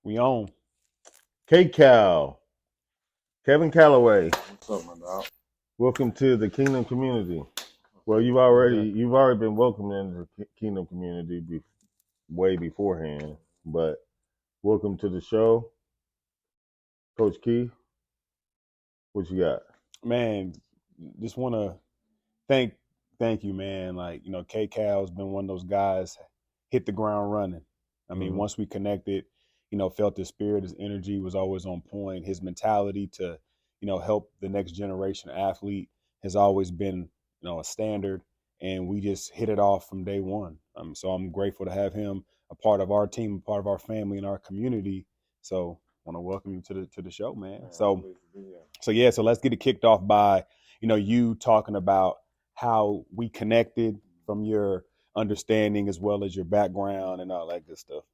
We on. Cal, Kevin Calloway. What's up, my dog? Welcome to the Kingdom community. Well, you've already been welcomed into the Kingdom community way beforehand, but welcome to the show, Coach Keith. What you got? Man, just want to thank thank you, man. Like, K Cal's been one of those guys hit the ground running. I mean, Mhm. once we connected, felt his spirit, his energy was always on point. His mentality to, help the next generation athlete has always been, a standard. And we just hit it off from day one. So I'm grateful to have him a part of our team, a part of our family and our community. So I want to welcome you to the show, man. Man, So pleased to be here. so let's get it kicked off by, you talking about how we connected from your understanding as well as your background and all that good stuff.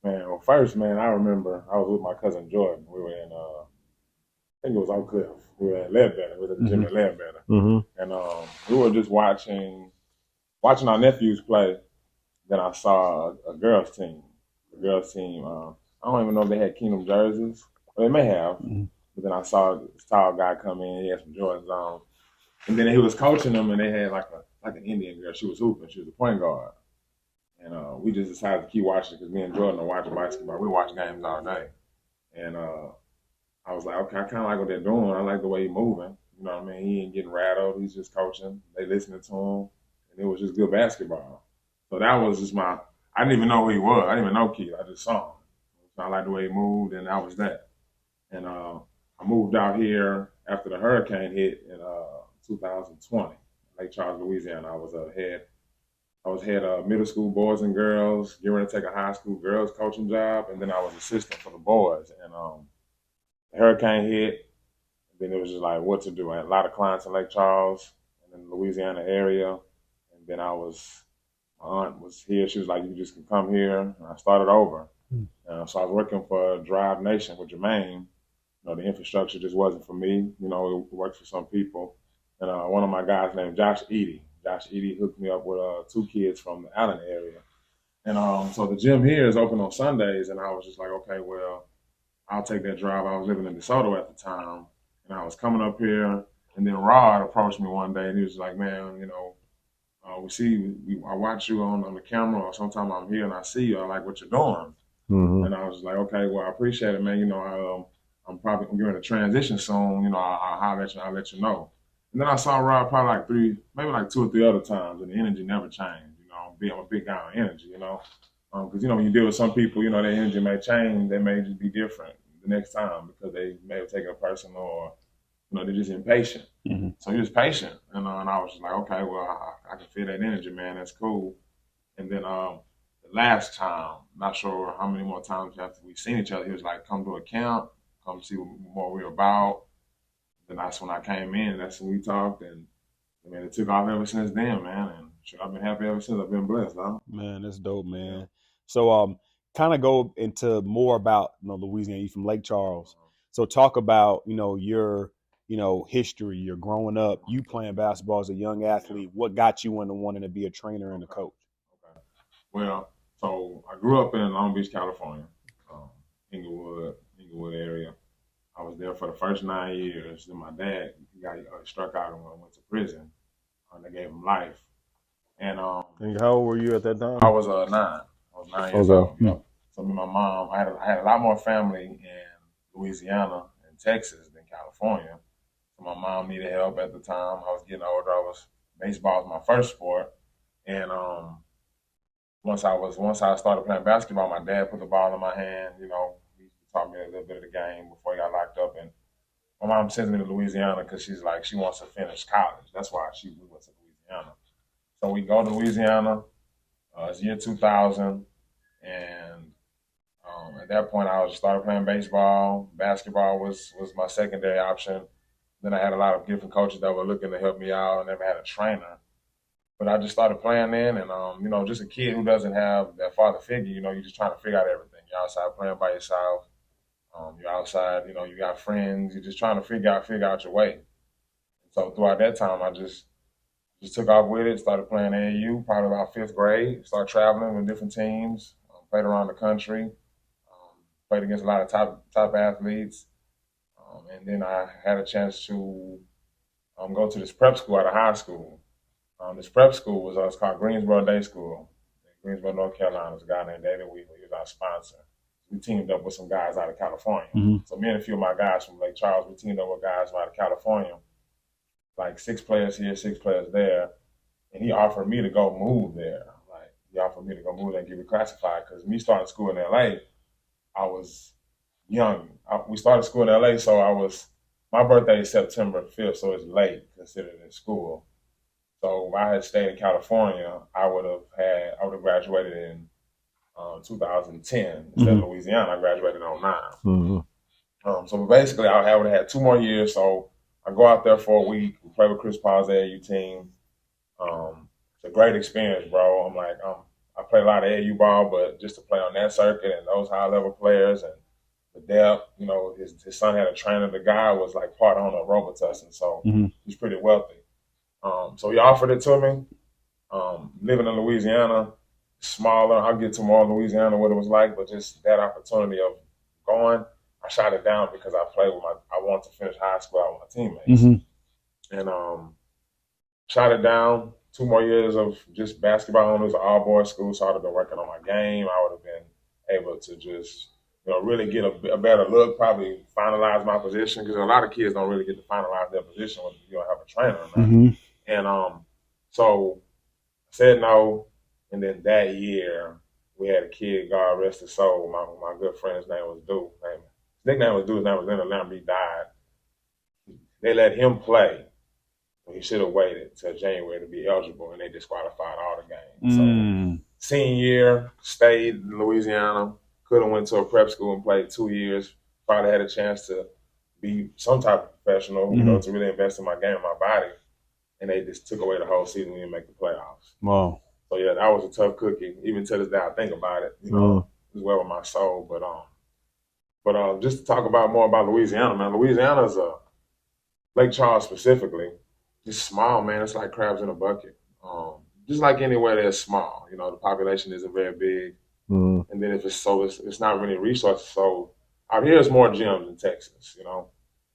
Man, well, first, man, I remember I was with my cousin Jordan. We were in, I think it was Oak Cliff. We were in Leadbetter. We were at the gym Mm-hmm. in Leadbetter. Mhm. And we were just watching our nephews play. Then I saw a girls' team. The girls' team, I don't even know if they had Kingdom jerseys. Well, they may have. Mm-hmm. But then I saw this tall guy come in. He had some Jordans on. And then he was coaching them, and they had like an Indian girl. She was hooping. She was a point guard. And we just decided to keep watching because me and Jordan are watching basketball. We watch games all day. And I was like, okay, I kind of like what they're doing. I like the way he's moving. You know what I mean? He ain't getting rattled. He's just coaching. They listening to him. And it was just good basketball. So that was just I didn't even know who he was. I didn't even know Keith. I just saw him. So I liked the way he moved, and that was that. And I moved out here after the hurricane hit in 2020, Lake Charles, Louisiana. I was head of middle school boys and girls, getting ready to take a high school girls coaching job, and then I was assistant for the boys. And the hurricane hit, and then it was just like what to do. I had a lot of clients in Lake Charles and in the Louisiana area, and then my aunt was here. She was like, "You just can come here," and I started over. So I was working for Drive Nation with Jermaine. The infrastructure just wasn't for me. It works for some people. And one of my guys named Josh Eady. Josh Eady hooked me up with two kids from the Allen area. And so the gym here is open on Sundays, and I was just like, okay, well, I'll take that drive. I was living in DeSoto at the time, and I was coming up here, and then Rod approached me one day, and he was like, man, I watch you on the camera, or sometime I'm here and I see you. I like what you're doing. Mhm. And I was like, okay, well, I appreciate it, man. I'm probably going to transition soon. I'll let you know. And then I saw Rob probably maybe like two or three other times, and the energy never changed. I'm a big guy on energy, because when you deal with some people, their energy may change. They may just be different the next time because they may have taken it personal, or they're just impatient. Mm-hmm. So he was patient, and I was just like, okay, well, I can feel that energy, man. That's cool. And then the last time, not sure how many more times after we seen each other, he was like, come to a camp, come see what we're about. Then that's when I came in. That's when we talked, and I mean, it took off ever since then, man. And sure, I've been happy ever since. I've been blessed, huh? Man, that's dope, Yeah. man. So kind of go into more about Louisiana. You from Lake Charles. So talk about, your history, your growing up, you playing basketball as a young athlete. What got you into wanting to be a trainer and a coach? Okay. Well, so I grew up in Long Beach, California, um, Inglewood area. I was there for the first 9 years. Then my dad got struck out and went to prison. They gave him life. And And how old were you at that time? I was 9. I was 9 years Okay. old. Yep. So me and my mom, I had a lot more family in Louisiana and Texas than California. So my mom needed help at the time. I was getting older. Baseball was my first sport. And once I started playing basketball, my dad put the ball in my hand. He taught me a little bit of the game before he got locked up. And my mom sends me to Louisiana because she's like she wants to finish college. That's why we went to Louisiana. So we go to Louisiana. It's year 2000, and at that point I was started playing baseball. Basketball was my secondary option. Then I had a lot of different coaches that were looking to help me out. I never had a trainer. But I just started playing then, and just a kid who doesn't have that father figure. You're just trying to figure out everything. You're outside playing by yourself. You're outside. You got friends. You're just trying to figure out your way. So throughout that time, I just took off with it. Started playing AAU, probably about fifth grade. Started traveling with different teams. Played around the country. played against a lot of top athletes. And then I had a chance to go to this prep school out of high school. This prep school was called Greensboro Day School in Greensboro, North Carolina. There's a guy named David Wheatley. He was our sponsor. We teamed up with some guys out of California. Mm-hmm. So me and a few of my guys from Lake Charles, we teamed up with guys out of California, like 6 players here, 6 players there. And he offered me to go move there. Like, he offered me to go move there and get reclassified. Because me starting school in LA, I was young. We started school in LA, so my birthday is September 5th, so it's late considered in school. So if I had stayed in California, I would have graduated in 2010 instead of Louisiana. I graduated in 09. Mm-hmm. So basically, I would have had 2 more years. So I go out there for a week, we play with Chris Paul's AAU team. It's a great experience, bro. I play a lot of AAU ball, but just to play on that circuit and those high level players and the depth, his son had a trainer. The guy was like part owner of Robitussin, so he's pretty wealthy. So he offered it to me. Living in Louisiana, smaller. I'll get to more Louisiana, what it was like, but just that opportunity of going, I shot it down because I wanted to finish high school out with my teammates. And shot it down. 2 more years of just basketball. It was an all-boys school, so I would have been working on my game. I would have been able to just, really get a better look, probably finalize my position, because a lot of kids don't really get to finalize their position when you don't have a trainer or not. And so I said no, and then that year we had a kid, God rest his soul, my good friend's name was Duke. His nickname was Duke, his name was Leonard Lamb, he died. They let him play. He should have waited till January to be eligible, and they disqualified all the games. So senior year, stayed in Louisiana, could have went to a prep school and played 2 years, probably had a chance to be some type of professional, to really invest in my game and my body. And they just took away the whole season. We didn't make the playoffs. Wow. So yeah, that was a tough cookie. Even to this day, I think about it, as well with my soul. But just to talk more about Louisiana, man. Louisiana's Lake Charles specifically. It's small, man. It's like crabs in a bucket. Just like anywhere that's small, the population isn't very big. And then if it's not really resources. So out here, it's more gyms in Texas.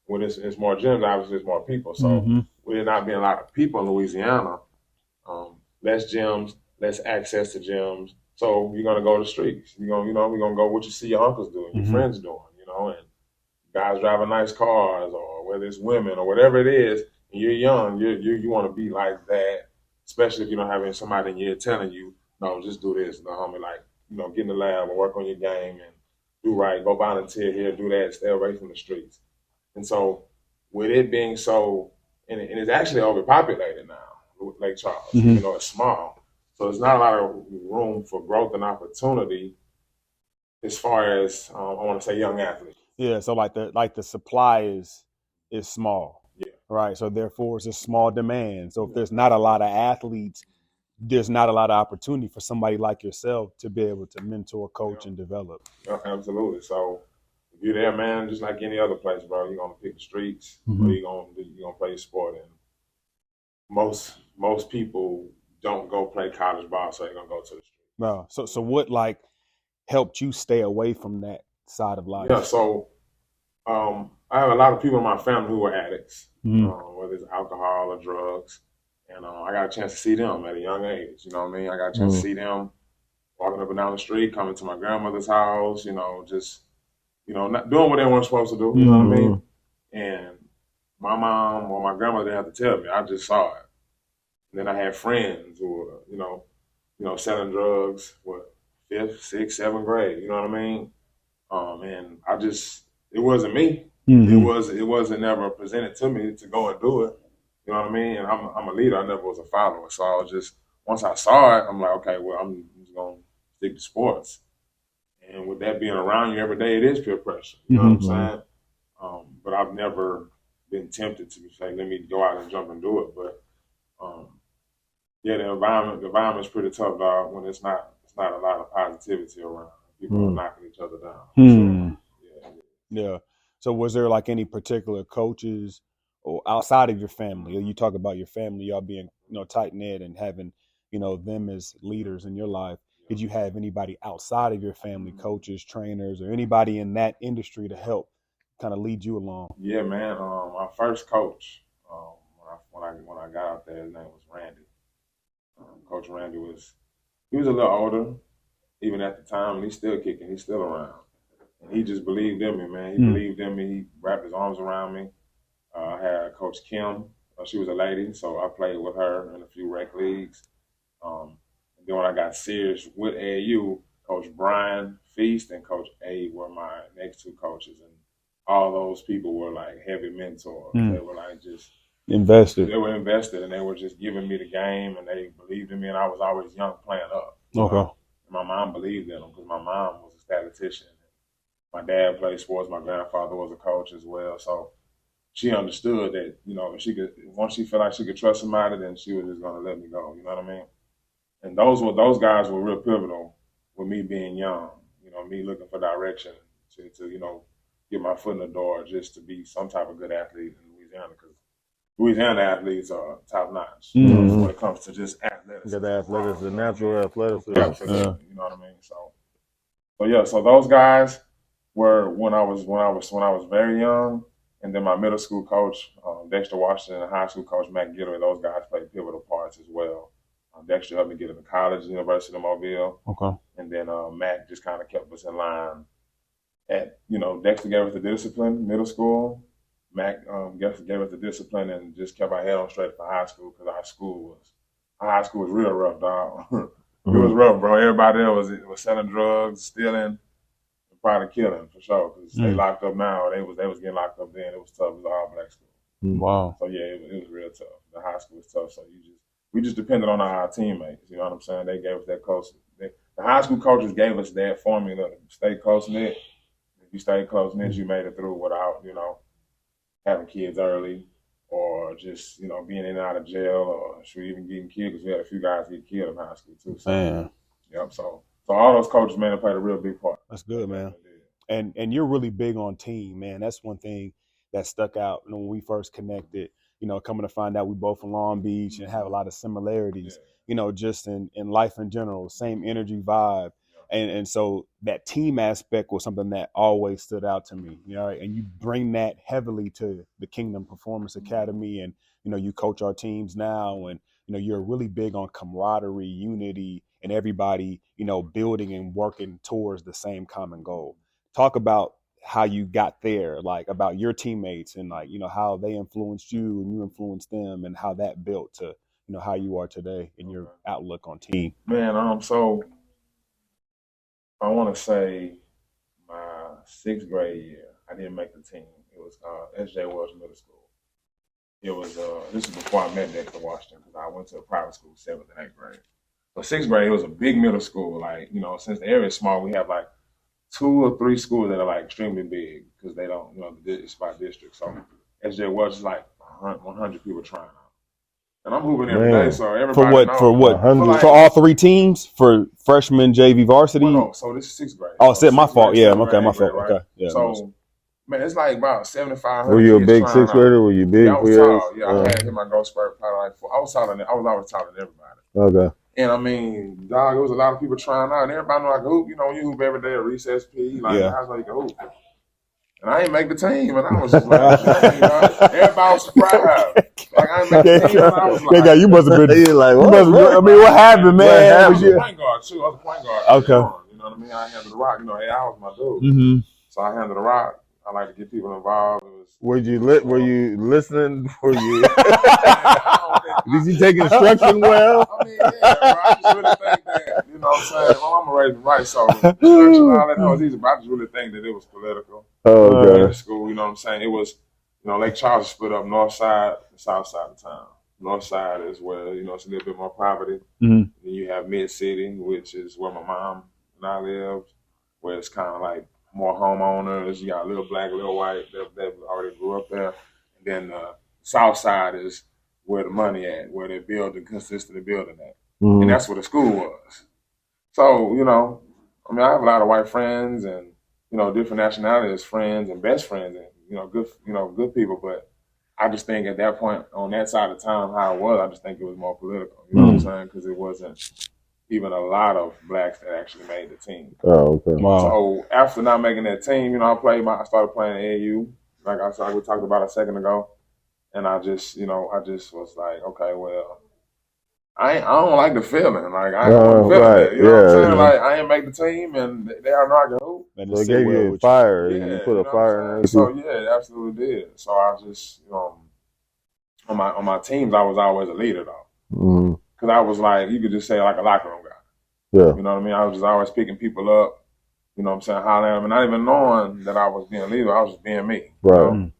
When it's more gyms, obviously it's more people. So with it not being a lot of people in Louisiana, less gyms, less access to gyms. So you're gonna go to the streets. We're gonna go what you see your uncles doing, your friends doing, and guys driving nice cars, or whether it's women or whatever it is. And you're young, you want to be like that, especially if you don't have somebody in your ear telling you, no, just do this, homie. Like, get in the lab and work on your game and do right, go volunteer here, do that, stay away from the streets. And so with it being so, and it's actually overpopulated now, Lake Charles, it's small. So there's not a lot of room for growth and opportunity as far as, I want to say, young athletes. Yeah, so like the supply is small. Yeah. Right. So therefore it's a small demand. So if there's not a lot of athletes, there's not a lot of opportunity for somebody like yourself to be able to mentor, coach, and develop. Yeah, absolutely. So if you're there, man, just like any other place, bro, you're gonna pick the streets, or you're gonna play your sport. And most people don't go play college ball, so they're gonna go to the streets. No. So what helped you stay away from that side of life? Yeah. So I have a lot of people in my family who were addicts, whether it's alcohol or drugs. And I got a chance to see them at a young age. You know what I mean? I got a chance to see them walking up and down the street, coming to my grandmother's house, just, not doing what they weren't supposed to do. You know what I mean? And my mom or my grandmother didn't have to tell me. I just saw it. And then I had friends who were, selling drugs, 5th, 6th, 7th grade. You know what I mean? And it wasn't me. It wasn't never presented to me to go and do it. You know what I mean? And I'm a leader. I never was a follower. So I was just, once I saw it, I'm like, okay, well, I'm just going to stick to sports. And with that being around you every day, it is peer pressure. You know what I'm saying? But I've never been tempted to say, let me go out and jump and do it. But yeah, the environment's pretty tough, dog, when it's not a lot of positivity around. People are knocking each other down. So, yeah. So was there like any particular coaches or outside of your family? You talk about your family, y'all being, tight knit and having, them as leaders in your life. did you have anybody outside of your family, coaches, trainers, or anybody in that industry to help kind of lead you along? Yeah, man. My first coach, when I got out there, his name was Randy. Coach Randy he was a little older, even at the time, and he's still kicking. He's still around, and he just believed in me, man. He believed in me. He wrapped his arms around me. I had Coach Kim. She was a lady, so I played with her in a few rec leagues. And then when I got serious with AAU, Coach Brian Feast and Coach A were my next two coaches, and all those people were like heavy mentors. They were like just invested. They were invested, and they were just giving me the game, and they believed in me. And I was always young, playing up. Okay. And my mom believed in them because my mom was a statistician. My dad played sports. My grandfather was a coach as well. So she understood that, if she could, once she felt like she could trust somebody, then she was just going to let me go. You know what I mean? And those guys were real pivotal with me being young. Me looking for direction to get my foot in the door, just to be some type of good athlete in Louisiana, because Louisiana athletes are top notch when it comes to just athletics. Got the athletics, the natural athletics. Absolutely. You know what I mean? So those guys were when I was very young, and then my middle school coach, Dexter Washington, and high school coach Matt Gittery, those guys played pivotal parts as well. Dexter helped me get into college, University of Mobile. Okay. And then Matt just kind of kept us in line. Dexter gave us the discipline, middle school. Mac gave us the discipline and just kept our head on straight for high school, because our high school was real rough, dog. It was rough, bro. Everybody there was selling drugs, stealing, and probably killing for sure, because they locked up now. They was getting locked up then. It was tough. It was an all black school. Wow. So yeah, it was real tough. The high school was tough. So we just depended on our teammates. You know what I'm saying? They gave us that close. The high school coaches gave us that formula to stay close knit. If you stayed close knit, you made it through without having kids early, or just being in and out of jail, or even getting killed, because we had a few guys get killed in high school too. So, yep. So all those coaches, man, they played a real big part. That's good, man. And you're really big on team, man. That's one thing that stuck out when we first connected. Coming to find out we both from Long Beach and have a lot of similarities. Just in life in general, same energy vibe. And so that team aspect was something that always stood out to me, and you bring that heavily to the Kingdom Performance Academy, and, you coach our teams now, and, you're really big on camaraderie, unity, and everybody, building and working towards the same common goal. Talk about how you got there, like about your teammates, and how they influenced you and you influenced them, and how that built to, how you are today in your outlook on team. Man, so I want to say my 6th grade year, I didn't make the team. It was S.J. Wells Middle School. It was this was before I met Dexter Washington, because I went to a private school 7th and 8th grade. So 6th grade, it was a big middle school. Like, since the area is small, we have like 2 or 3 schools that are like extremely big, because they don't, it's by district. So S.J. Wells is like 100 people trying out. And I'm hooping every day, so everybody knows. For what? For all 3 teams? For freshman, JV, varsity? No, so this is 6th grade. Oh, so my fault. Grade, yeah, okay, my fault. Right? Okay, yeah. So, man, it's like about 7,500. Were you a big 6th grader? Were you big? Yeah, I was tall. Yeah, I had hit my growth spurt probably like 4. I was always taller than everybody. Okay. And I mean, dog, it was a lot of people trying out, and everybody knew I could hoop. You hoop every day at recess P. Like, how's you can hoop? And I ain't make the team, and I was just like, everybody was surprised. Like, I ain't make the team, and I was like, you must have been like, what happened, man? I was a point guard too. I was a point guard. Okay. You know what I mean? I handled the rock. Hey, I was my dude. So I handled the rock. I like to get people involved. Were you listening? Were you? Did you take instruction well? I mean, yeah, bro, I just really think that, what I'm saying? My mama raised me right, so instruction and all that was easy, but I just really think that it was political. Oh, okay. In school, you know what I'm saying? It was, Lake Charles is split up north side and south side of town. North side is where, it's a little bit more poverty. Then you have mid-city, which is where my mom and I lived, where it's kind of like more homeowners. You got a little black, a little white that already grew up there. And then the south side is where the money at, where they're building, consistently building at. And that's where the school was. So, I have a lot of white friends and, different nationalities, friends and best friends and, good people. But I just think at that point on that side of town, how it was, I just think it was more political. You know what I'm saying? Because it wasn't even a lot of blacks that actually made the team. Oh, okay. Wow. So after not making that team, I started playing AAU, like we talked about a second ago, and I just was like, okay, well, I don't like the feeling. Like I wasn't feeling right. that. You know what I'm saying? Yeah. Like I ain't make the team, and they are not gonna hoop. And So it it sit gave well you a with you. fire. Yeah, You put you a know fire what in I'm there. saying? So yeah, it absolutely did. So I just on my teams, I was always a leader though, because I was like, you could just say like a locker room guy. Yeah. You know what I mean? I was just always picking people up. You know what I'm saying? Hollering at them, and not even knowing that I was being a leader. I was just being me. Right. And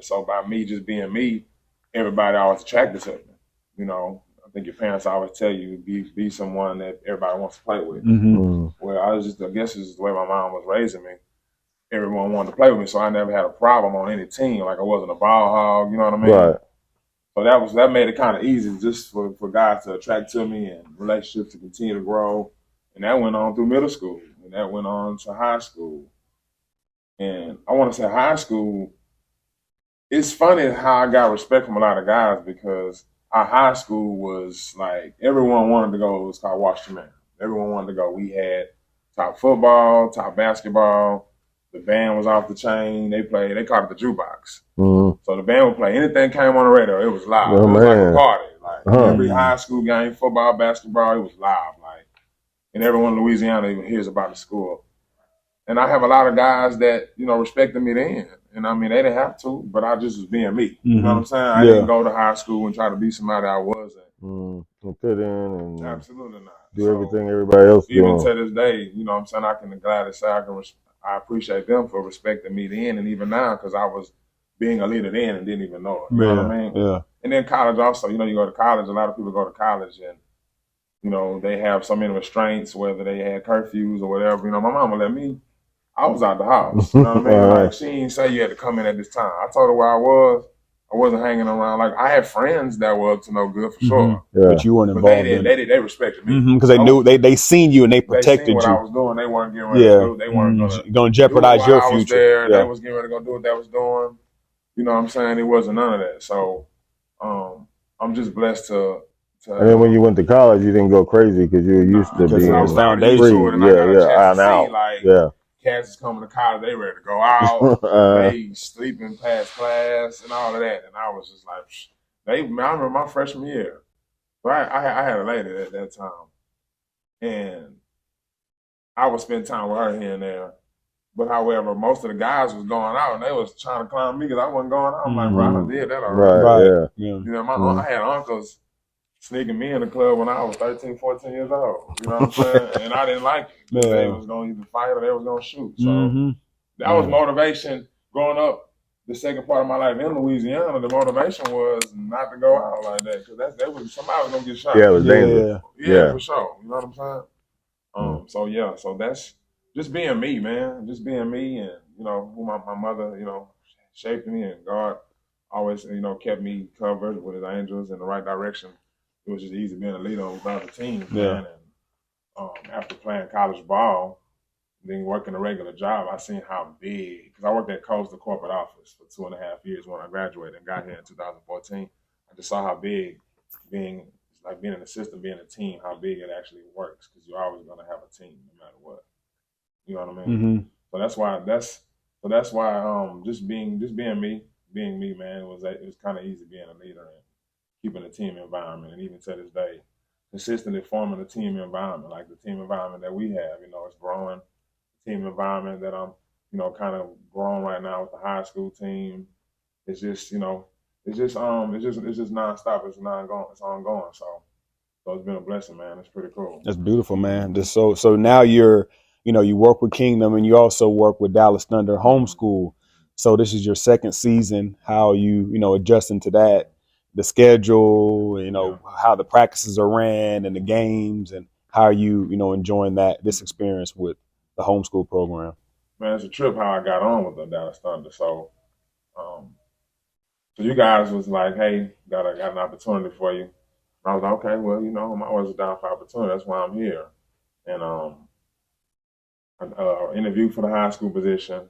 so by me just being me, everybody always attracted to me. I think your parents always tell you be someone that everybody wants to play with. Well, I guess it's just the way my mom was raising me. Everyone wanted to play with me, so I never had a problem on any team. Like I wasn't a ball hog, you know what I mean? Right. So that made it kind of easy just for guys to attract to me and relationships to continue to grow. And that went on through middle school, and that went on to high school. And I want to say high school, it's funny how I got respect from a lot of guys because our high school was like everyone wanted to go. It was called Washington Man. Everyone wanted to go. We had top football, top basketball. The band was off the chain. They called it the jukebox. So the band would play anything came on the radio. It was live. Oh, it was man. like a party. Like every high school game, football, basketball, it was live. Like, and everyone in Louisiana even hears about the school. And I have a lot of guys that, respected me then. And I mean, they didn't have to, but I just was being me. You know what I'm saying? I didn't go to high school and try to be somebody I wasn't. And fit in and Absolutely not. do everything everybody else Even doing. to this day, I can gladly say I appreciate them for respecting me then and even now because I was being a leader then and didn't even know it. You know what I mean? Yeah. And then college also, you go to college, a lot of people go to college and, they have so many restraints, whether they had curfews or whatever. My mama let me. I was out the house. You know what I mean? Like she didn't say you had to come in at this time. I told her where I was. I wasn't hanging around. Like I had friends that were up to no good for sure. Yeah. But you weren't involved in it. They respected me. Because they knew they seen you and they protected they seen what you. I was doing. They weren't getting ready to do. They weren't gonna jeopardize do it your while I was future. there. They was getting ready to go do what they was doing. You know what I'm saying? It wasn't none of that. So I'm just blessed to and then when you went to college, you didn't go crazy because you were used to being I was already free. used to it, and I got a chance to out. see like Yeah. cats is coming to college, they ready to go out, they sleeping past class and all of that, and I was just like, I remember my freshman year, right? I had a lady at that time, and I would spend time with her here and there. But however, most of the guys was going out, and they was trying to climb me because I wasn't going out. I'm like, bro, I done did that already. Right. Yeah. I had uncles sneaking me in the club when I was 13, 14 years old. You know what I'm saying? And I didn't like it. They was going to either fight or they was going to shoot. So that was motivation growing up. The second part of my life in Louisiana, the motivation was not to go out like that because somebody was going to get shot. Yeah, it was dangerous. Yeah, for sure. You know what I'm saying? So that's just being me, man. Just being me and, who my mother, shaped me and God always, kept me covered with his angels in the right direction. It was just easy being a leader with other teams, man. And after playing college ball, then working a regular job, I seen how big, because I worked at Coastal Corporate Office for 2.5 years when I graduated and got here in 2014. I just saw how big being an assistant, being a team, how big it actually works, because you're always going to have a team no matter what. You know what I mean? So that's why just being me, man, it was kind of easy being a leader and keeping a team environment, and even to this day, consistently forming a team environment, like the team environment that we have. it's growing. Team environment that I'm, kind of growing right now with the high school team. It's just, it's just nonstop. It's ongoing. So it's been a blessing, man. It's pretty cool. That's beautiful, man. So now you're, you work with Kingdom and you also work with Dallas Thunder homeschool. So this is your second season. How you adjusting to that, the schedule, how the practices are ran and the games, and how are you, enjoying this experience with the homeschool program? Man, it's a trip how I got on with the Dallas Thunder. So, so you guys was like, hey, got an opportunity for you. I was like, okay, well, I'm always down for opportunity. That's why I'm here. And I interviewed for the high school position.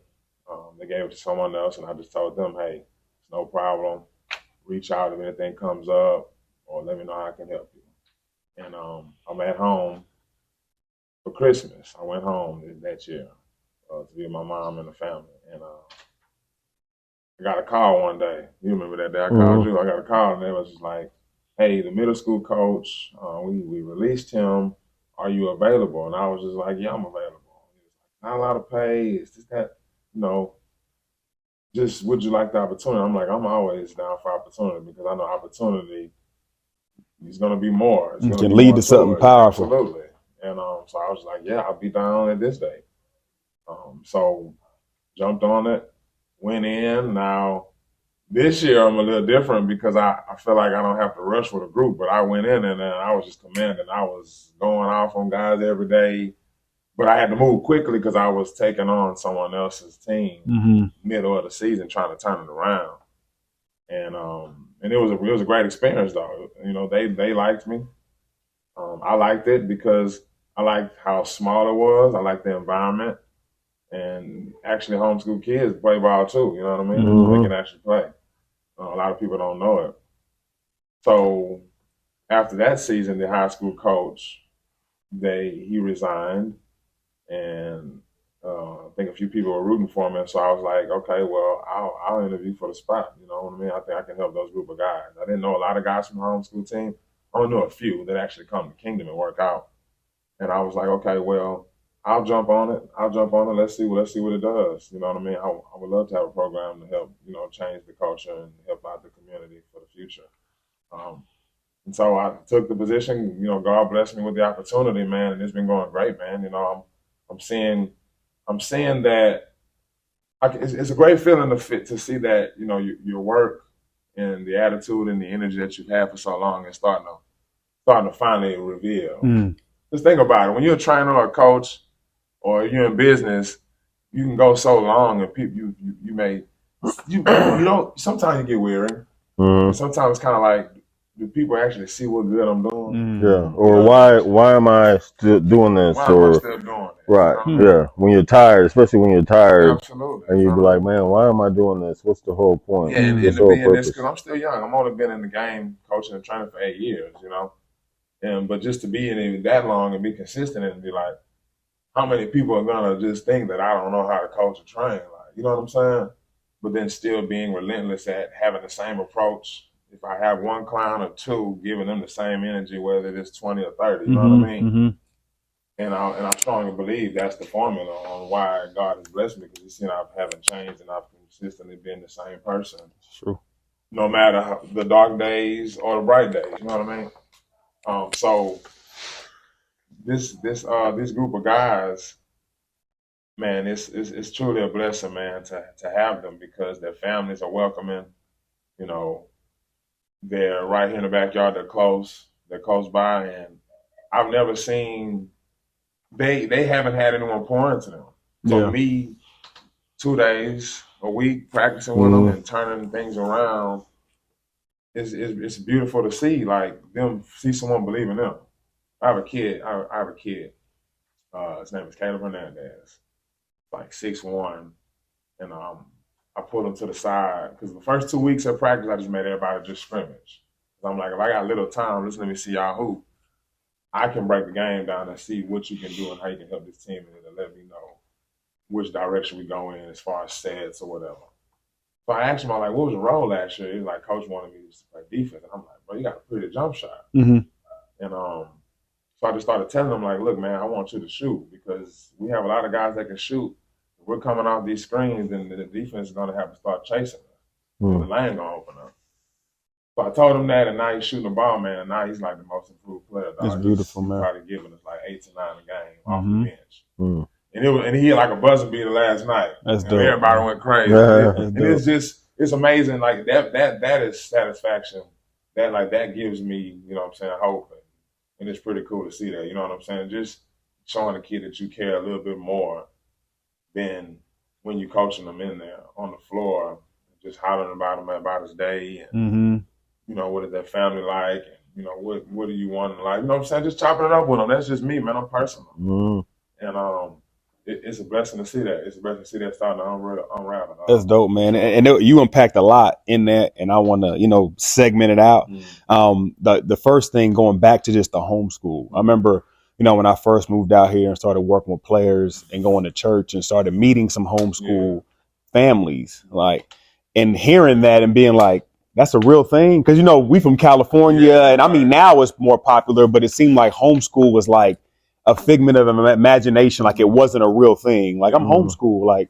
They gave it to someone else, and I just told them, hey, it's no problem. Reach out if anything comes up, or let me know how I can help you. and I'm at home for Christmas. I went home that year to be with my mom and the family, and I got a call one day. You remember that day I called you? I got a call, and they was just like, "Hey, the middle school coach, we released him. Are you available?" And I was just like, "Yeah, I'm available." He was like, "Not a lot of pay. It's just that, you know, just would you like the opportunity?" I'm like, "I'm always down for opportunity because I know opportunity is going to be more. It's It going to can be lead more to to something it." powerful. Absolutely. And so I was like, "Yeah, I'll be down at this day." So jumped on it, went in. Now this year I'm a little different because I feel like I don't have to rush with a group, but I went in and I was just commanding. I was going off on guys every day, but I had to move quickly because I was taking on someone else's team middle of the season, trying to turn it around. And it was a great experience though. You know, they liked me. I liked it because I liked how small it was. I liked the environment, and actually homeschool kids play ball too. You know what I mean? They can actually play. A lot of people don't know it. So after that season, the high school coach, he resigned, and I think a few people were rooting for him. And so I was like, okay, well, I'll interview for the spot. You know what I mean? I think I can help those group of guys. I didn't know a lot of guys from the homeschool team. I only knew a few that actually come to Kingdom and work out. And I was like, okay, well, I'll jump on it. I'll jump on it. Let's see what it does. You know what I mean? I would love to have a program to help, change the culture and help out the community for the future. Um, and so I took the position. God blessed me with the opportunity, man, and it's been going great, man. I'm seeing, I'm seeing that it's a great feeling to see that your work and the attitude and the energy that you've had for so long is starting to finally reveal. Just think about it. When you're a trainer or a coach, or you're in business, you can go so long, and people you don't. Sometimes you get weary. Sometimes it's kind of like, do people actually see what good I'm doing? Yeah. Or why am I still doing this? Why am I still doing it? Right. You know what I mean? Yeah. When you're tired, especially when you're tired, Absolutely. and you be like, man, why am I doing this? What's the whole point? Yeah, and What's to the be whole in this, purpose? because I'm still young. I'm only been in the game coaching and training for 8 years, but just to be in it that long and be consistent and be like, how many people are gonna just think that I don't know how to coach or train? Like, you know what I'm saying? But then still being relentless at having the same approach. If I have one client or two, giving them the same energy, whether it's 20 or 30, you know what I mean? And I strongly believe that's the formula on why God has blessed me, because He's seen I haven't changed and I've consistently been the same person. True. No matter the dark days or the bright days, you know what I mean? So this group of guys, man, it's truly a blessing, man, to have them, because their families are welcoming. You know, they're right here in the backyard. They're close by, and I've never seen they haven't had anyone pour into them. So me, 2 days a week practicing with them and turning things around, it's beautiful to see. Like, them see someone believe in them. I have a kid. I have a kid. His name is Caleb Hernandez. Like 6'1", and I pulled him to the side because the first 2 weeks of practice, I just made everybody just scrimmage. So I'm like, if I got little time, just let me see y'all hoop. I can break the game down and see what you can do and how you can help this team, and it'll let me know which direction we go in as far as sets or whatever. So I asked him, I'm like, what was your role last year? He's like, coach wanted me to play defense. And I'm like, bro, you got a pretty jump shot. And so I just started telling him, like, look, man, I want you to shoot, because we have a lot of guys that can shoot. If we're coming off these screens, then the defense is going to have to start chasing us. And the lane going to open up. So I told him that, and now he's shooting the ball, man, and now he's like the most improved player. Dog. That's beautiful, he's man. probably giving us like 8 to 9 a game off the bench. And he had like a buzzer beater last night. That's dope. Everybody went crazy. And it's amazing. Like that is satisfaction. That gives me, hope. And it's pretty cool to see that. You know what I'm saying? Just showing a kid that you care a little bit more than when you coaching them in there on the floor, just hollering about his day, and what is that family like, and what do you want in life? You know what I'm saying? Just chopping it up with them. That's just me, man. I'm personal. And it's a blessing to see that. It's a blessing to see that starting to unravel. That's dope, man. And you unpacked a lot in that, and I want to, segment it out. The first thing, going back to just the homeschool. I remember, when I first moved out here and started working with players and going to church and started meeting some homeschool families, and hearing that and being like, that's a real thing. Because, we from California, and I mean, now it's more popular, but it seemed like homeschool was like a figment of imagination. Like it wasn't a real thing. Like I'm homeschooled.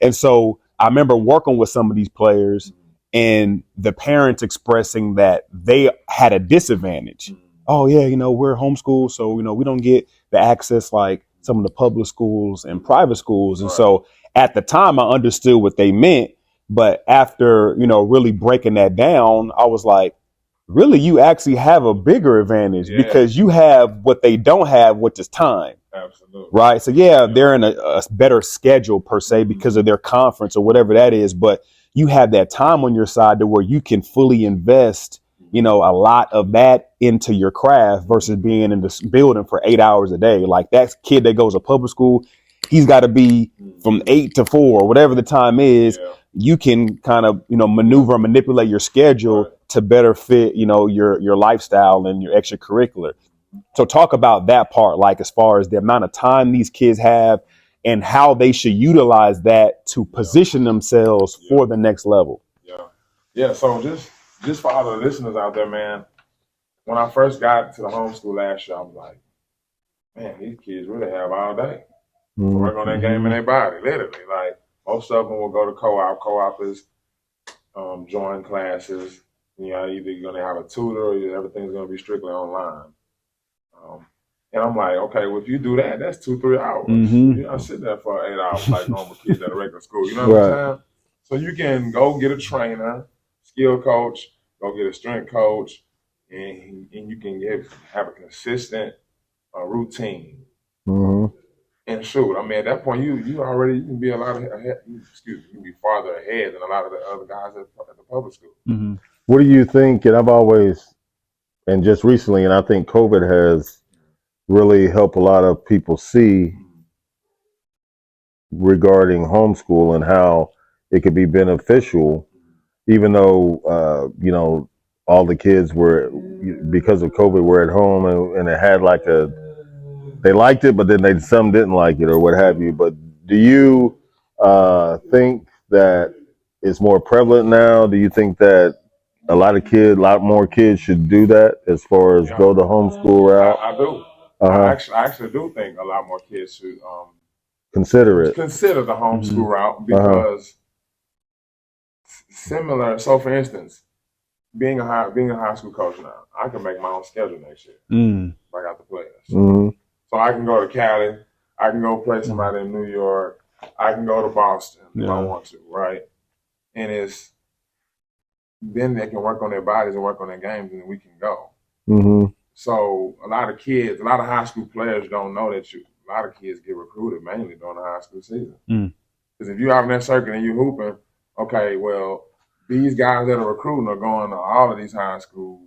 And so I remember working with some of these players and the parents expressing that they had a disadvantage. Oh yeah, we're homeschooled, so we don't get the access like some of the public schools and private schools. And so at the time I understood what they meant, but after really breaking that down, I was like, really, you actually have a bigger advantage because you have what they don't have, which is time. Absolutely. Right. So they're in a better schedule per se because of their conference or whatever that is, but you have that time on your side to where you can fully invest a lot of that into your craft versus being in this building for 8 hours a day. Like that kid that goes to public school, he's got to be from 8 to 4 or whatever the time is. You can kind of maneuver and manipulate your schedule to better fit your lifestyle and your extracurricular. So talk about that part, like as far as the amount of time these kids have and how they should utilize that to position themselves for the next level. Yeah. So just for all the listeners out there, man, when I first got to the homeschool last year, I was like, man, these kids really have all day to work on that game in their body, literally. Like most of them will go to co-op. Co-op is join classes. Either you're going to have a tutor or everything's going to be strictly online. And I'm like, okay, well, if you do that, that's 2-3 hours. You don't sit there for 8 hours like normal kids at a regular school. You know what I'm saying? So you can go get a trainer, skill coach, go get a strength coach, and you can have a consistent routine. And shoot, I mean, at that point, you can be a lot of you can be farther ahead than a lot of the other guys at the public school. What do you think? And I've always, and just recently, and I think COVID has really helped a lot of people see regarding homeschool and how it could be beneficial, even though all the kids were, because of COVID, were at home and it had like they liked it, but then some didn't like it or what have you. But do you think that it's more prevalent now? Do you think that a lot more kids should do that as far as go the homeschool route? I do. I actually do think a lot more kids should consider the homeschool route because similar. So, for instance, being a high school coach now, I can make my own schedule next year. If I got the players. So I can go to Cali, I can go play somebody in New York, I can go to Boston if I want to, right? And then they can work on their bodies and work on their games, and then we can go. So a lot of high school players don't know that a lot of kids get recruited mainly during the high school season. Because if you're out in that circuit and you're hooping, okay, well, these guys that are recruiting are going to all of these high schools.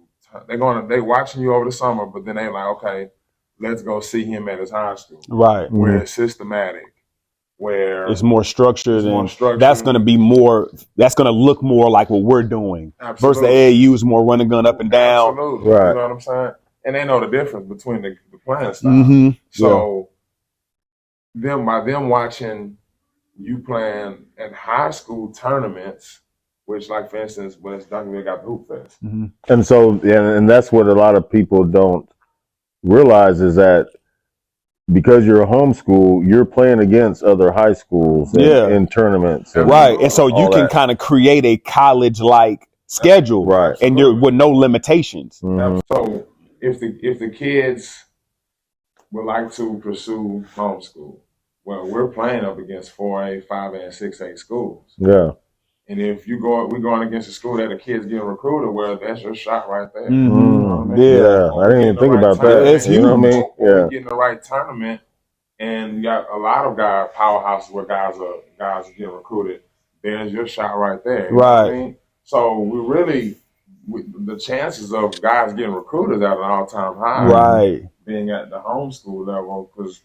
They watching you over the summer, but then they like, okay, let's go see him at his high school. Right. Where it's systematic, where it's more structured. That's going to look more like what we're doing. Absolutely. Versus the AAU is more running gun up and down. Absolutely. Right. You know what I'm saying? And they know the difference between the playing style. So by them watching you playing at high school tournaments, which, like, for instance, when it's Duncanville got the Hoop Fest. And so, and that's what a lot of people don't realize is that because you're a homeschool, you're playing against other high schools in tournaments. And so you can kind of create a college-like schedule. Right. And you're with no limitations. So if the kids would like to pursue homeschool, well, we're playing up against 4A, 5A, and 6A schools. Yeah. And if we're going against a school that the kids getting recruited, well, that's your shot right there. You know what I mean? I didn't even think about that. It's huge. You know what I mean? We're getting the right tournament, and you got a lot of powerhouses where guys are getting recruited. There's your shot right there. You know what I mean? So the chances of guys getting recruited at an all-time high. Right. Being at the homeschool level, because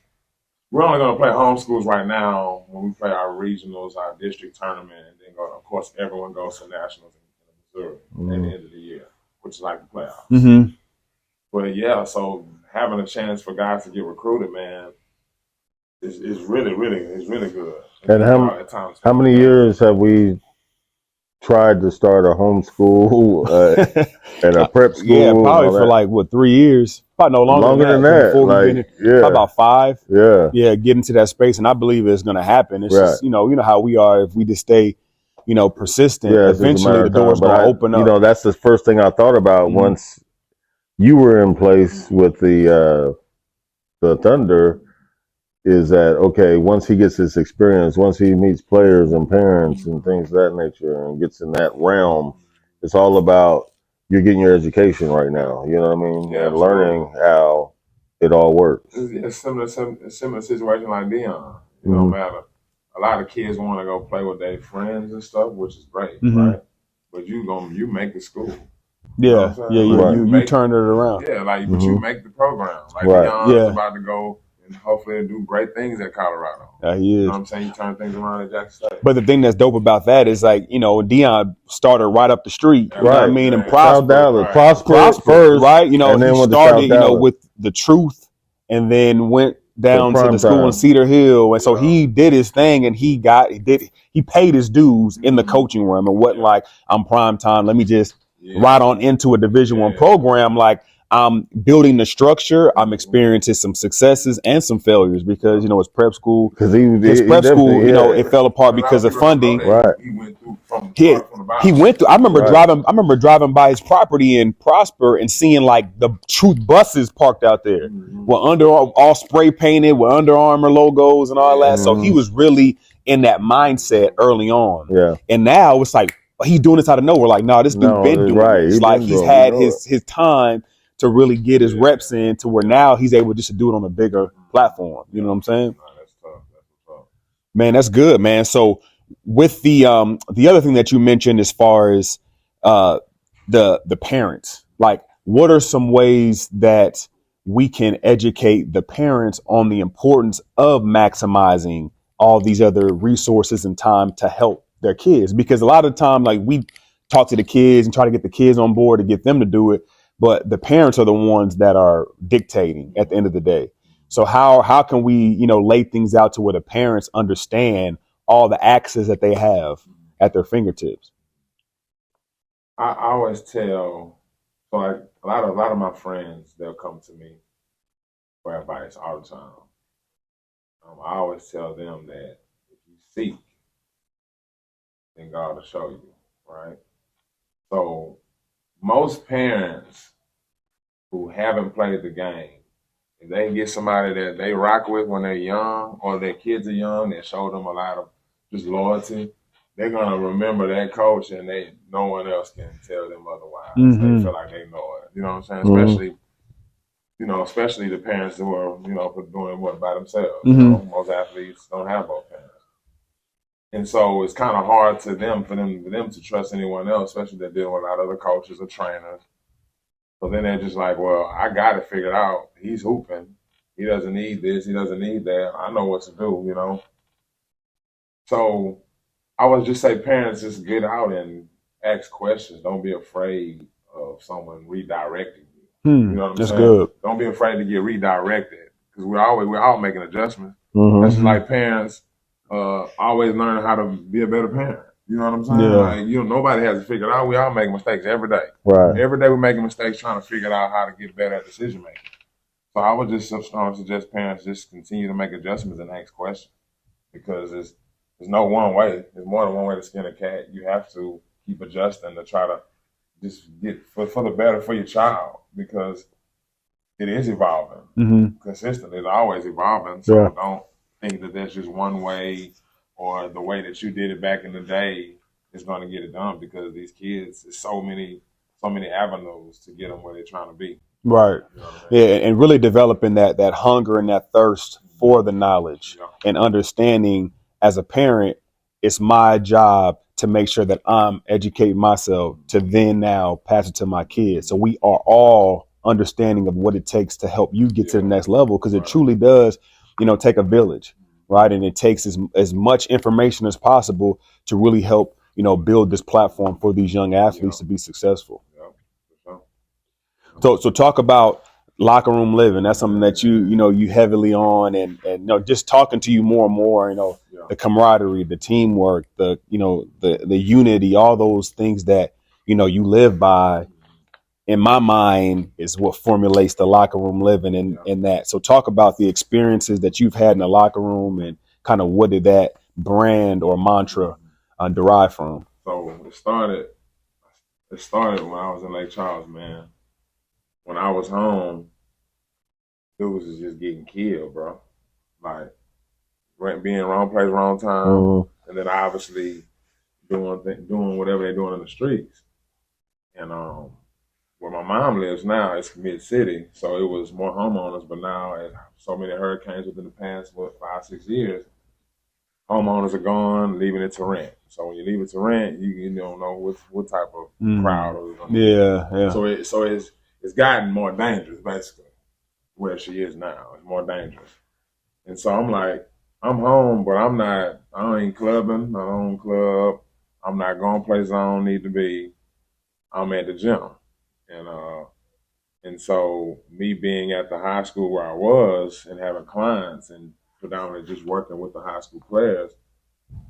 we're only going to play home schools right now when we play our regionals, our district tournament, and then of course, everyone goes to nationals in Missouri at the end of the year, which is like the playoffs. Mm-hmm. But yeah, so having a chance for guys to get recruited, man, is really good. And how many years have we tried to start a homeschool and a prep school? Yeah, and probably all for that? like 3 years. Probably no longer Longer than that. Before we Like, get in, yeah, probably about 5. yeah, Yeah, get into that space, and I believe it's going to happen. It's right. just you know how we are. If we just stay, persistent, Yeah, it's just a eventually matter the of time. door's But going to open up. you know, that's the first thing I thought about Mhm. once you were in place with the Thunder. Is that okay? Once he gets this experience, once he meets players and parents and things of that nature, and gets in that realm, it's all about you're getting your education right now. You know what I mean? Yeah, and learning how it all works. It's similar situation like Dion. It Mhm. don't matter. A lot of kids want to go play with their friends and stuff, which is great, Mhm. right? But you make the school. You Yeah, know what I'm saying? Right. You turn it around. Yeah, but you make the program. Like Right. Dion's about to go and hopefully do great things at Colorado. He is. You know what I'm saying? You turn things around at Jackson State. But the thing that's dope about that is like, Dion started right up the street. You know what I mean? And South Dallas, prosper first, right? You know, and then he went to started, South Dallas. with the truth, and then went down to the school Primetime. in Cedar Hill. And so he did his thing, and he paid his dues in the coaching room. And wasn't like, I'm prime time, let me just ride on into a Division I program. Like, I'm building the structure. I'm experiencing some successes and some failures because, it's prep school. Because his prep school, it fell apart because of funding. Right. He went through from He the bottom. went through. I remember Right. driving by his property in Prosper and seeing like the Truth buses parked out there, were all spray painted with Under Armour logos and all that. So he was really in that mindset early on. Yeah. And now it's like he's doing this out of nowhere. Like, no, this dude been doing this. Like he's had his time to really get his reps in to where now he's able just to do it on a bigger platform. You know what I'm saying? That's tough. Man, that's good, man. So with the other thing that you mentioned as far as the parents, like what are some ways that we can educate the parents on the importance of maximizing all these other resources and time to help their kids? Because a lot of the time, like we talk to the kids and try to get the kids on board to get them to do it, but the parents are the ones that are dictating at the end of the day. So how can we, lay things out to where the parents understand all the access that they have at their fingertips? I always tell, so like a lot of my friends, they'll come to me for advice all the time. I always tell them that if you seek, then God will show you, right? So most parents who haven't played the game, if they can get somebody that they rock with when they're young or their kids are young that show them a lot of just loyalty, they're gonna remember that coach and no one else can tell them otherwise. Mhm. They feel like they know it. You know what I'm saying? Especially the parents who are, doing what by themselves. Most athletes don't have both parents. And so it's kind of hard for them to trust anyone else, especially if they're dealing with a lot of other coaches or trainers. So then they're just like, well, I got it figured out. He's hooping. He doesn't need this. He doesn't need that. I know what to do, So I would just say parents just get out and ask questions. Don't be afraid of someone redirecting you. You know what I'm That's saying? good. Don't be afraid to get redirected because we're all making adjustments. Mhm. That's just like parents always learning how to be a better parent. You know what I'm saying? Yeah. Like, nobody has it figured out. We all make mistakes every day. Right. Every day we're making mistakes trying to figure out how to get better at decision making. So I would just suggest parents just continue to make adjustments and ask questions because there's no one way. There's more than one way to skin a cat. You have to keep adjusting to try to just get for the better for your child because it is evolving consistently. It's always evolving. So don't think that there's just one way or the way that you did it back in the day is going to get it done because these kids, there's so many avenues to get them where they're trying to be. Right. You know what I mean? Yeah, and really developing that hunger and that thirst for the knowledge and understanding as a parent, it's my job to make sure that I'm educating myself to then now pass it to my kids. So we are all understanding of what it takes to help you get to the next level because it truly does. take a village, right? And it takes as much information as possible to really help, build this platform for these young athletes to be successful. So talk about locker room living. That's something that you heavily on, and just talking to you more and more, the camaraderie, the teamwork, the unity, all those things that, you live by, in my mind, is what formulates the locker room living and that. So talk about the experiences that you've had in the locker room, and kind of what did that brand or mantra derive from? So it started when I was in Lake Charles, man. When I was home, it was just getting killed, bro. Like being wrong place, wrong time, and then obviously doing whatever they're doing in the streets. And where my mom lives now, it's mid city, so it was more homeowners. But now, so many hurricanes within the past 5-6 years, homeowners are gone, leaving it to rent. So when you leave it to rent, you don't know what type of crowd is going to be. Yeah. So it's gotten more dangerous, basically, where she is now. It's more dangerous. And so I'm like, I'm home, but I ain't clubbing. I don't club. I'm not going places I don't need to be. I'm at the gym. And so me being at the high school where I was and having clients and predominantly just working with the high school players,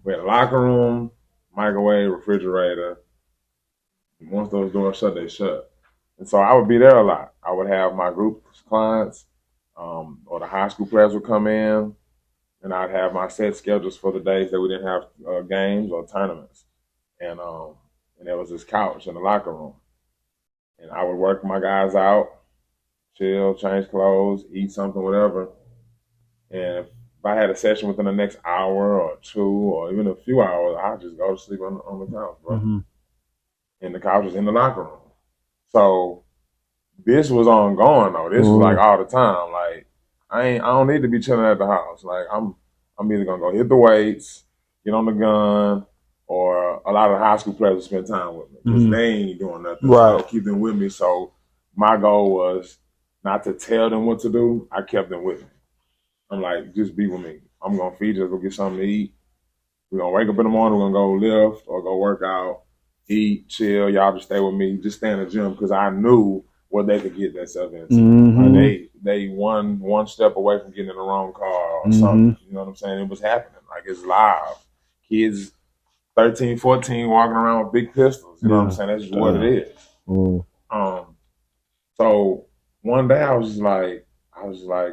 we had a locker room, microwave, refrigerator. Once those doors shut, they shut. And so I would be there a lot. I would have my group of clients, or the high school players would come in, and I'd have my set schedules for the days that we didn't have games or tournaments. And there was this couch in the locker room. And I would work my guys out, chill, change clothes, eat something, whatever. And if I had a session within the next hour or two or even a few hours, I'd just go to sleep on the couch, bro. Mm-hmm. And the couch was in the locker room. So this was ongoing though. This was like all the time. Like I don't need to be chilling at the house. Like I'm either gonna go hit the weights, get on the gun, or a lot of the high school players will spend time with me because they ain't doing nothing. Right. So keep them with me. So my goal was not to tell them what to do. I kept them with me. I'm like, just be with me. I'm gonna feed you. Go get something to eat. We're gonna wake up in the morning. We're gonna go lift or go work out, eat, chill. Y'all just stay with me. Just stay in the gym because I knew what they could get themselves into. Like they one step away from getting in the wrong car or something. You know what I'm saying? It was happening. Like it's live. Kids 13, 14 walking around with big pistols. You know what I'm saying? That's just what it is. So one day I was just like,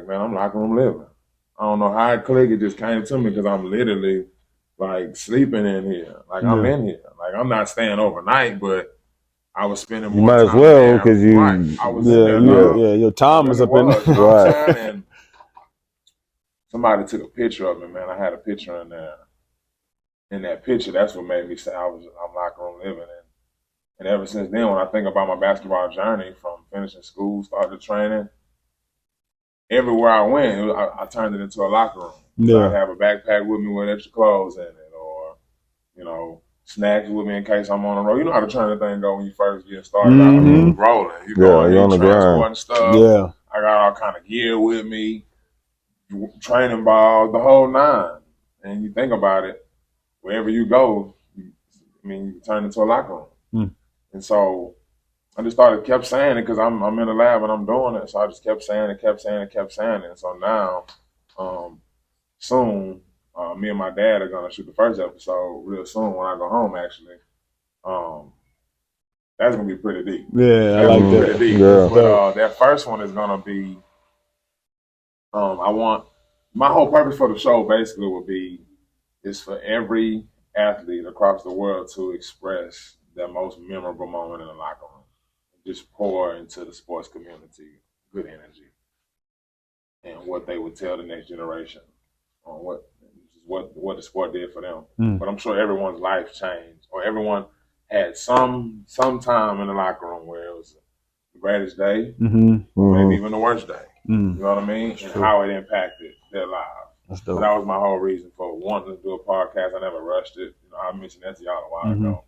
man, I'm locker room living. I don't know how it clicked. It just came to me because I'm literally like sleeping in here. Like I'm in here. Like I'm not staying overnight, but I was spending more time. You might as well because you. Right. I was in there. Your time is up in there. You know what I'm saying? And somebody took a picture of me, man. I had a picture in there. In that picture, that's what made me say I'm locker room living. And ever since then, when I think about my basketball journey from finishing school, started training, everywhere I went, I turned it into a locker room. So I'd have a backpack with me with extra clothes in it, or snacks with me in case I'm on the road. You know how the training thing go when you first get started out rolling. You go and you transporting stuff. Yeah. I got all kind of gear with me, training balls, the whole nine. And you think about it, wherever you go, you turn into a locker room. And so I just kept saying it because I'm in the lab and I'm doing it. So I just kept saying it. And so now, soon, me and my dad are gonna shoot the first episode real soon when I go home. Actually, that's gonna be pretty deep. Yeah, I like that. Pretty deep. Yeah. But that first one is gonna be. I want my whole purpose for the show basically is for every athlete across the world to express their most memorable moment in the locker room. Just pour into the sports community good energy and what they would tell the next generation on what the sport did for them. But I'm sure everyone's life changed, or everyone had some time in the locker room where it was the greatest day, maybe even the worst day. You know what I mean? And how it impacted their lives. So that was my whole reason for wanting to do a podcast. I never rushed it. I mentioned that to y'all a while ago.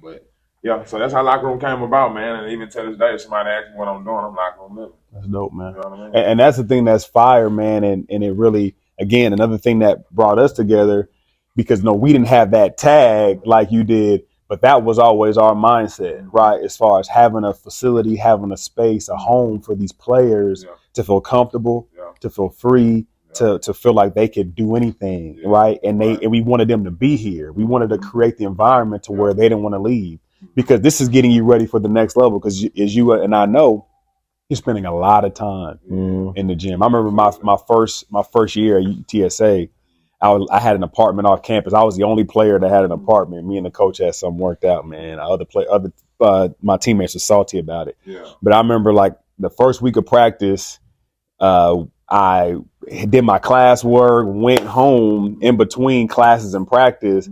But Yeah, so that's how locker room came about, man. And even to this day, if somebody asks me what I'm doing, I'm locker room living. That's dope, man. You know what I mean? And that's the thing that's fire, man. And it really, again, another thing that brought us together, because no, we didn't have that tag like you did, but that was always our mindset, right? As far as having a facility, having a space, a home for these players to feel comfortable, to feel free, to feel like they could do anything, right? And we wanted them to be here. We wanted to create the environment to where they didn't want to leave, because this is getting you ready for the next level. Because as you and I know, you're spending a lot of time in the gym. I remember my first year at TSA, I had an apartment off campus. I was the only player that had an apartment. Me and the coach had something worked out, man. My teammates were salty about it. Yeah. But I remember like the first week of practice, I did my classwork, went home in between classes and practice,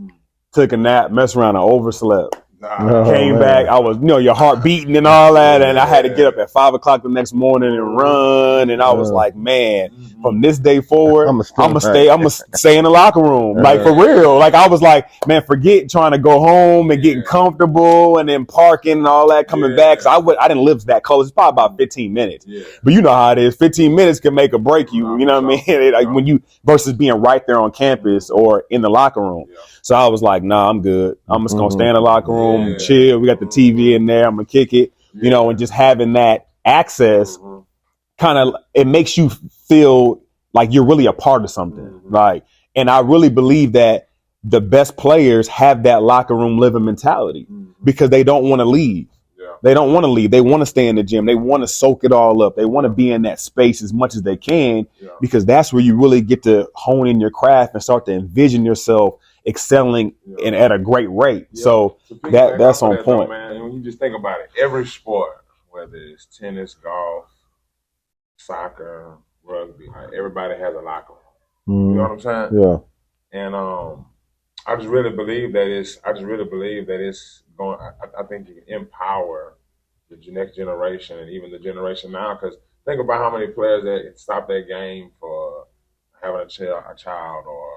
took a nap, messed around and overslept. Came back, I was, your heart beating and all that, and I had to get up at 5 o'clock the next morning and run. And I was like, man, from this day forward, I'm gonna stay in the locker room, like for real. Like I was like, man, forget trying to go home and getting comfortable and then parking and all that coming back. Cause I didn't live that close. It's probably about 15 minutes, but you know how it is. 15 minutes can make or break you. You know what I mean? Like when you versus being right there on campus or in the locker room. So I was like, nah, I'm good. I'm just gonna stay in the locker room, chill. We got the TV in there. I'm gonna kick it, and just having that access kind of, it makes you feel like you're really a part of something. Like, and I really believe that the best players have that locker room living mentality because they don't want to leave. They don't want to leave. They want to stay in the gym. They want to soak it all up. They want to be in that space as much as they can because that's where you really get to hone in your craft and start to envision yourself excelling and at a great rate. So that's on point. Though, man. And when you just think about it, every sport, whether it's tennis, golf, soccer, rugby, everybody has a locker room. You know what I'm saying? Yeah. And I just really believe that it's going. I think you can empower the next generation and even the generation now. Because think about how many players that stop their game for having a child or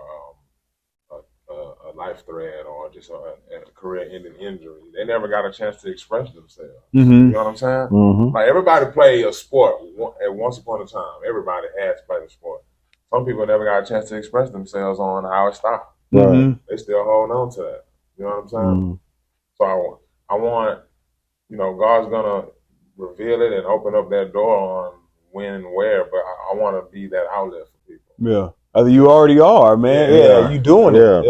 a life threat or just a career-ending injury. They never got a chance to express themselves. You know what I'm saying? Like everybody played a sport at once upon a time. Everybody has played a sport. Some people never got a chance to express themselves on how it stopped. They still hold on to that. You know what I'm saying? So I want, God's gonna reveal it and open up that door on when and where, but I want to be that outlet for people. Yeah. You already are, man. Yeah, you doing it.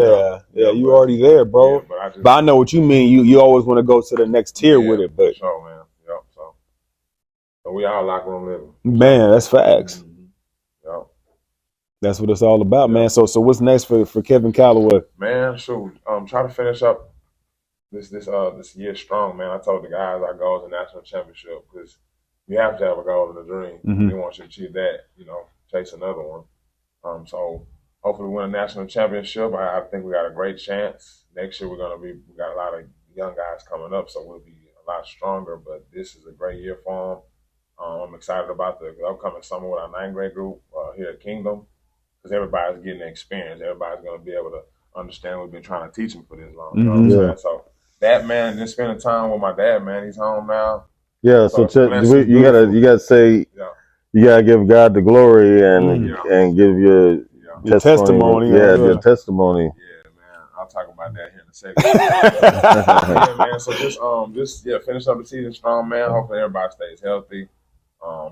Yeah, you already there, bro. Yeah, but I know what you mean. You always want to go to the next tier with it, but sure, man. Yep. So we all locker room living. Man, that's facts. Yep. That's what it's all about, man. So what's next for Kevin Calloway? Man, shoot. Try to finish up this year strong, man. I told the guys our goal is a national championship because you have to have a goal and a dream. They want you to achieve that, chase another one. So hopefully we win a national championship. I think we got a great chance. Next year we got a lot of young guys coming up, so we'll be a lot stronger. But this is a great year for them. I'm excited about the upcoming summer with our 9th grade group here at Kingdom because everybody's getting the experience. Everybody's going to be able to understand what we've been trying to teach them for this long. You know what I'm saying? So that, man, just spending time with my dad, man. He's home now. Yeah, so you gotta say, you gotta give God the glory and give your testimony. Your testimony. Yeah, man. I'll talk about that here in a second. Yeah, man. So just finish up the season strong, man. Hopefully everybody stays healthy.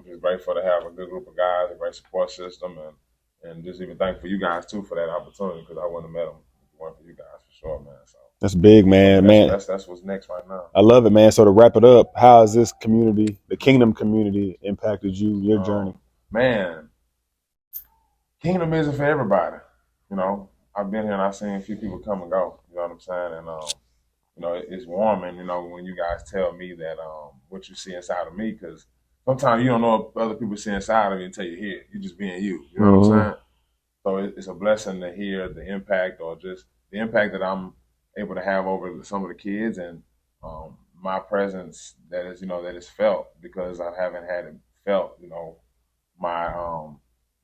Just grateful to have a good group of guys, a great support system, and just even thankful for you guys too for that opportunity because I wouldn't have met them if it weren't for you guys for sure, man. So that's big, man. That's what's next right now. I love it, man. So to wrap it up, how has this community, the Kingdom community, impacted you, your journey? Man, Kingdom isn't for everybody. I've been here and I've seen a few people come and go. You know what I'm saying? And it's warming. When you guys tell me that what you see inside of me, because sometimes you don't know what other people see inside of you until you're here. You're just being you. You know what I'm saying? So it's a blessing to hear the impact or just the impact that I'm able to have over some of the kids and my presence that is felt because I haven't had it felt,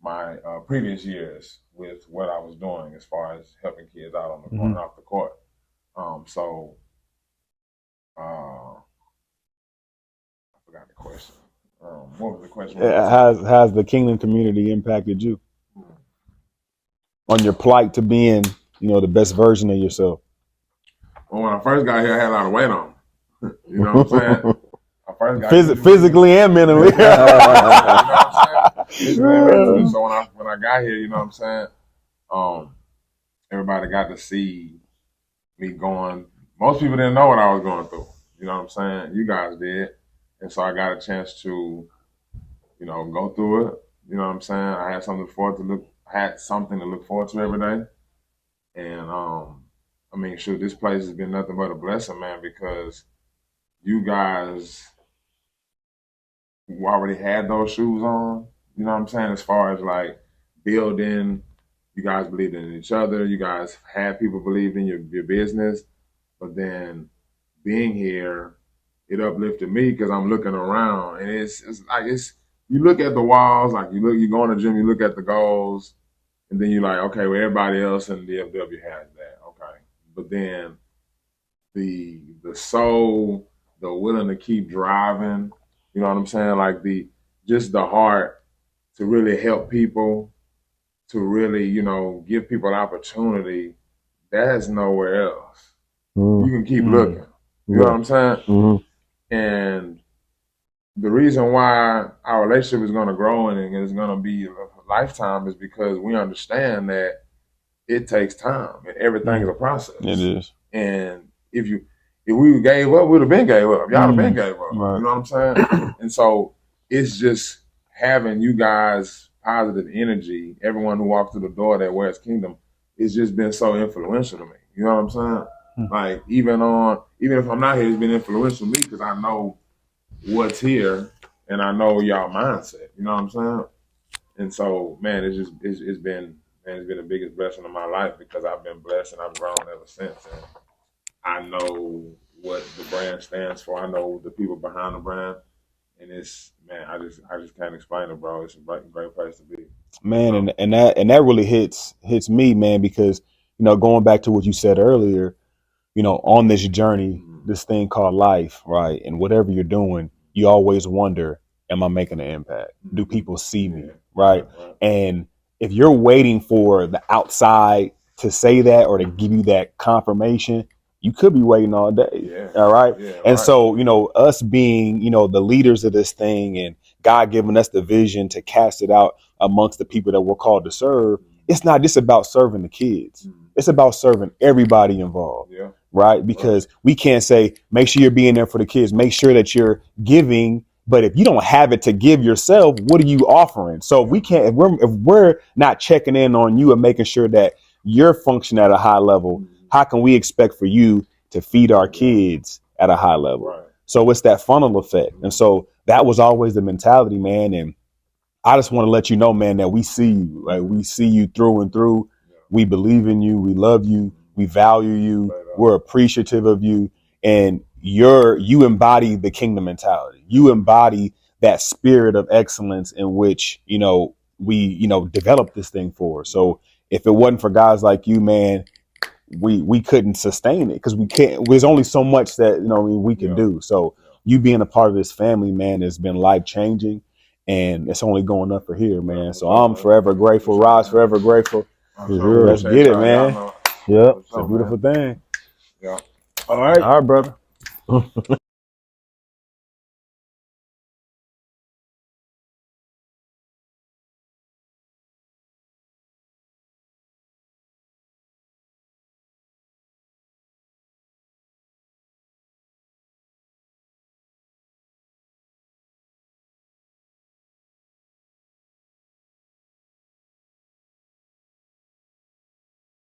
my previous years with what I was doing as far as helping kids out on the court and off the court. What was the question? Has the kingdom community impacted you on your plight to being, the best version of yourself? Well, when I first got here, I had a lot of weight on. You know what I'm saying? I first got physically and mentally. You know what I'm saying? So when I got here, you know what I'm saying? Everybody got to see me going. Most people didn't know what I was going through. You know what I'm saying? You guys did. And so I got a chance to, go through it. You know what I'm saying? I had something to look forward to every day. And shoot, this place has been nothing but a blessing, man, because you guys who already had those shoes on, you know what I'm saying? As far as like building, you guys believed in each other. You guys had people believe in your business. But then being here, it uplifted me because I'm looking around, and it's you look at the walls, like you go in the gym, you look at the goals, and then you're like, okay, well, everybody else in the DFW has that, okay. But then the soul, the willing to keep driving, you know what I'm saying? Like just the heart to really help people, to really, give people an opportunity, that's nowhere else. You can keep looking. You know what I'm saying? And the reason why our relationship is going to grow and it's going to be a lifetime is because we understand that it takes time and everything is a process. It is. And if we gave up, we'd have been gave up. Y'all have been gave up. Right. You know what I'm saying? And so it's just having you guys positive energy, everyone who walks through the door that wears Kingdom, it's just been so influential to me. You know what I'm saying? Like even if I'm not here, it's been influential to me because I know what's here and I know y'all mindset. You know what I'm saying? And so, man, it's been the biggest blessing of my life because I've been blessed and I've grown ever since. And I know what the brand stands for. I know the people behind the brand, and it's, man, I just can't explain it, bro. It's a great place to be. Man, and that really hits me, man, because going back to what you said earlier, on this journey, this thing called life, right? And whatever you're doing, you always wonder, am I making an impact? Do people see me, right? And if you're waiting for the outside to say that or to give you that confirmation, you could be waiting all day. All right. And so, us being, the leaders of this thing and God giving us the vision to cast it out amongst the people that we're called to serve, it's not just about serving the kids. It's about serving everybody involved. Right. Because we can't say, make sure you're being there for the kids, make sure that you're giving. But if you don't have it to give yourself, what are you offering? So if we're not checking in on you and making sure that you're functioning at a high level, how can we expect for you to feed our kids at a high level? So it's that funnel effect. And so that was always the mentality, man. And I just want to let you know, man, that we see you, right? We see you through and through. We believe in you. We love you. We value you. We're appreciative of you. And you embody the kingdom mentality. You embody that spirit of excellence in which, we, developed this thing for. So if it wasn't for guys like you, man, we couldn't sustain it because we can't. There's only so much that, we can do. So you being a part of this family, man, has been life changing. And it's only going up for here, man. So I'm forever grateful. Rod's forever grateful. Let's get it, man. Yep. It's a beautiful thing. Yeah. All right, brother.